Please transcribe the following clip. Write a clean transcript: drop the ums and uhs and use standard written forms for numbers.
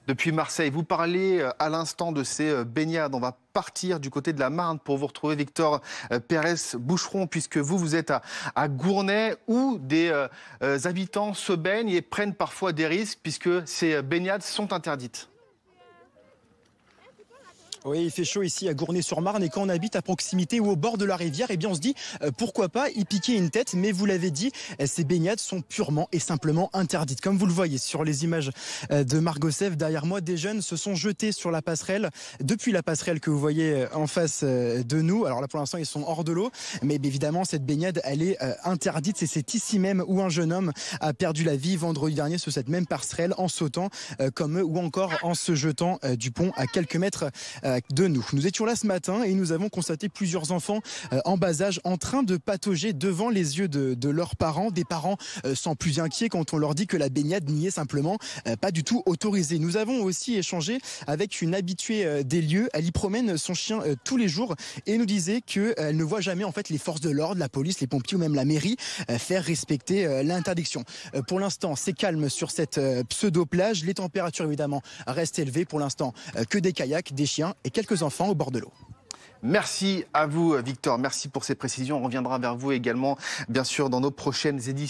Depuis Marseille, vous parlez à l'instant de ces baignades. On va partir du côté de la Marne pour vous retrouver, Victor Pérez-Boucheron, puisque vous êtes à Gournay, où des habitants se baignent et prennent parfois des risques, puisque ces baignades sont interdites. Oui, il fait chaud ici à Gournay-sur-Marne et quand on habite à proximité ou au bord de la rivière, eh bien on se dit pourquoi pas y piquer une tête. Mais vous l'avez dit, ces baignades sont purement et simplement interdites. Comme vous le voyez sur les images de Margot Sèvres derrière moi, des jeunes se sont jetés sur la passerelle, depuis la passerelle que vous voyez en face de nous. Alors là pour l'instant ils sont hors de l'eau, mais évidemment cette baignade elle est interdite. Et c'est ici même où un jeune homme a perdu la vie vendredi dernier sur cette même passerelle en sautant comme eux ou encore en se jetant du pont à quelques mètres de nous. Nous étions là ce matin et nous avons constaté plusieurs enfants en bas âge en train de patauger devant les yeux de leurs parents. Des parents sans plus inquiets quand on leur dit que la baignade n'y est simplement pas du tout autorisée. Nous avons aussi échangé avec une habituée des lieux. Elle y promène son chien tous les jours et nous disait qu'elle ne voit jamais en fait les forces de l'ordre, la police, les pompiers ou même la mairie faire respecter l'interdiction. Pour l'instant, c'est calme sur cette pseudo-plage. Les températures évidemment restent élevées. Pour l'instant, que des kayaks, des chiens et quelques enfants au bord de l'eau. Merci à vous, Victor. Merci pour ces précisions. On reviendra vers vous également, bien sûr, dans nos prochaines éditions.